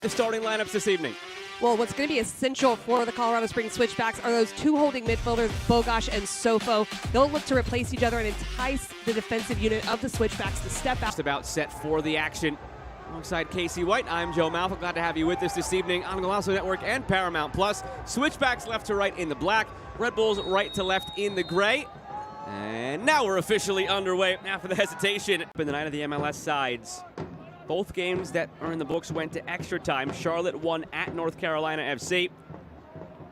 The starting lineups this evening. Well, what's going to be essential for the Colorado Springs Switchbacks are those two holding midfielders, Bogosh and Sofo. They'll look to replace each other and entice the defensive unit of the Switchbacks to step out. Just about set for the action. Alongside Casey White, I'm Joe Malfa. Glad to have you with us this evening on Golasso Network and Paramount Plus. Switchbacks left to right in the black, Red Bulls right to left in the gray. And now we're officially underway after the hesitation. In the night of the MLS sides. Both games that are in the books went to extra time. Charlotte won at North Carolina FC.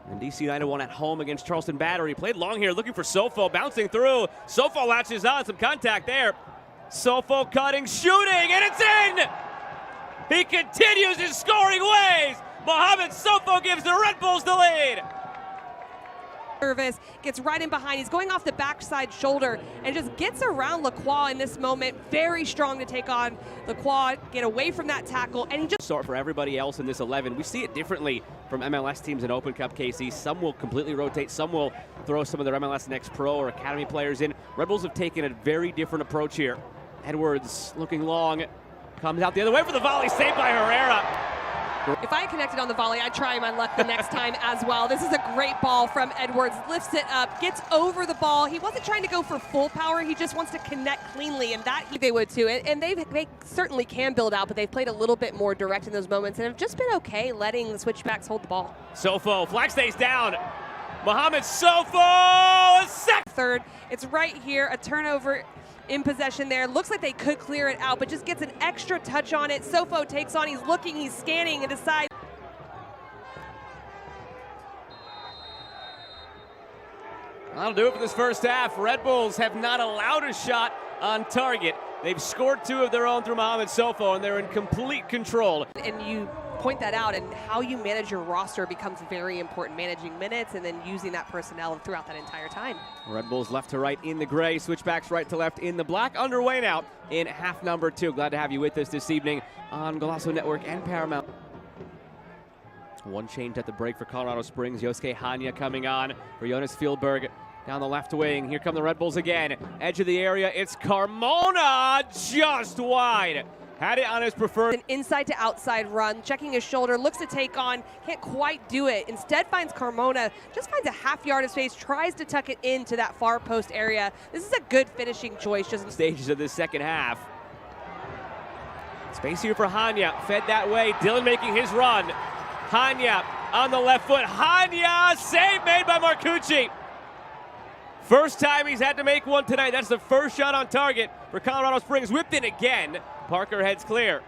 And DC United won at home against Charleston Battery. Played long here, looking for Sofo, bouncing through. Sofo latches on, some contact there. Sofo cutting, shooting, and it's in! He continues his scoring ways. Mohamed Sofo gives the Red Bulls the lead. Nervous, gets right in behind. He's going off the backside shoulder and just gets around Lacroix in this moment. Very strong to take on Lacroix, get away from that tackle, and he just start for everybody else in this 11. We see it differently from MLS teams in Open Cup, Casey. Some will completely rotate, some will throw some of their MLS Next Pro or Academy players in. Red Bulls have taken a very different approach here. Edwards looking long, comes out the other way for the volley, saved by Herrera. If I had connected on the volley, I'd try my luck the next time as well. This is a great ball from Edwards. Lifts it up, gets over the ball. He wasn't trying to go for full power. He just wants to connect cleanly, and that they would too. And they certainly can build out, but they've played a little bit more direct in those moments and have just been okay letting the Switchbacks hold the ball. Sofo, flag stays down. Mohamed Sofo, a second. Third, it's right here, a turnover in possession there. Looks like they could clear it out, but just gets an extra touch on it. Sofo takes on, he's looking, he's scanning, and decides. That'll do it for this first half. Red Bulls have not allowed a shot on target. They've scored two of their own through Mohamed Sofo, and they're in complete control. And you point that out, and how you manage your roster becomes very important, managing minutes and then using that personnel throughout that entire time. Red Bulls left to right in the gray, Switchbacks right to left in the black. Underway now in half number 2. Glad to have you with us this evening on Golasso Network and Paramount. One change at the break for Colorado Springs. Yosuke Hanya coming on for Jonas Fieldberg down the left wing. Here come the Red Bulls again. Edge of the area, it's Carmona, just wide. Had it on his preferred. An inside to outside run, checking his shoulder, looks to take on, can't quite do it. Instead finds Carmona, just finds a half yard of space, tries to tuck it into that far post area. This is a good finishing choice. Just stages of this second half. Space here for Hanya, fed that way. Dylan making his run. Hanya on the left foot. Hanya, save made by Marcucci. First time he's had to make one tonight. That's the first shot on target for Colorado Springs. Whipped in again. Parker heads clear.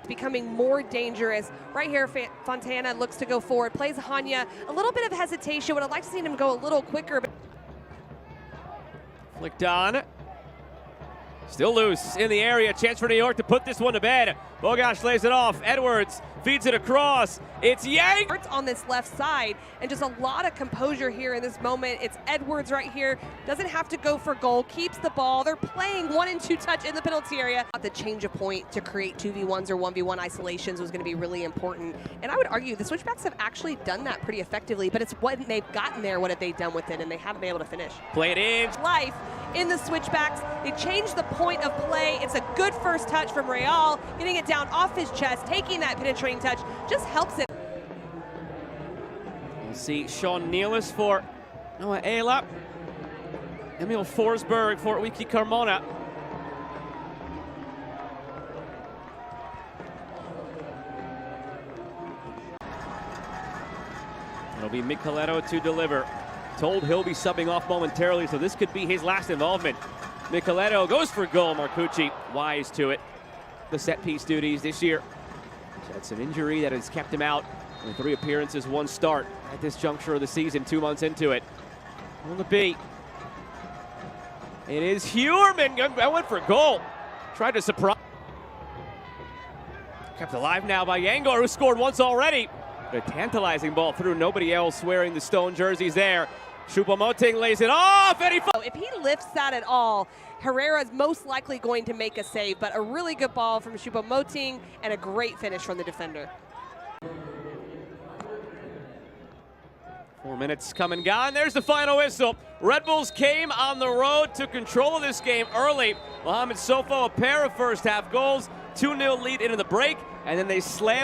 Becoming more dangerous. Right here, Fontana looks to go forward. Plays Hanya. A little bit of hesitation. Would have liked to see him go a little quicker. But flicked on. Still loose in the area. Chance for New York to put this one to bed. Bogosh lays it off. Edwards feeds it across. It's Yang. On this left side, and just a lot of composure here in this moment. It's Edwards right here. Doesn't have to go for goal. Keeps the ball. They're playing 1 and 2 touch in the penalty area. The change of point to create 2v1s or 1v1 isolations was going to be really important. And I would argue the Switchbacks have actually done that pretty effectively, but it's when they've gotten there, what have they done with it, and they haven't been able to finish. Play it in. Life in the Switchbacks. They changed the point of play. It's a good first touch from Real, getting it down off his chest, taking that penetrating touch, just helps it. We'll see Sean Nealis for Noah Ayla. Emil Forsberg for Wiki Carmona. It'll be Micheletto to deliver. Told he'll be subbing off momentarily, so this could be his last involvement. Micheletto goes for goal. Marcucci wise to it. The set piece duties this year. So it's an injury that has kept him out. Only 3 appearances, 1 start at this juncture of the season, 2 months into it. On the beat. It is Huerman. I went for goal. Tried to surprise. Kept alive now by Yangor, who scored once already. A tantalizing ball through. Nobody else wearing the stone jerseys there. Choupo-Moting lays it off, and if he lifts that at all, Herrera is most likely going to make a save, but a really good ball from Choupo-Moting and a great finish from the defender. 4 minutes come and gone. There's the final whistle. Red Bulls came on the road, took control of this game early. Mohamed Sofo, a pair of first half goals, 2-0 lead into the break, and then they slammed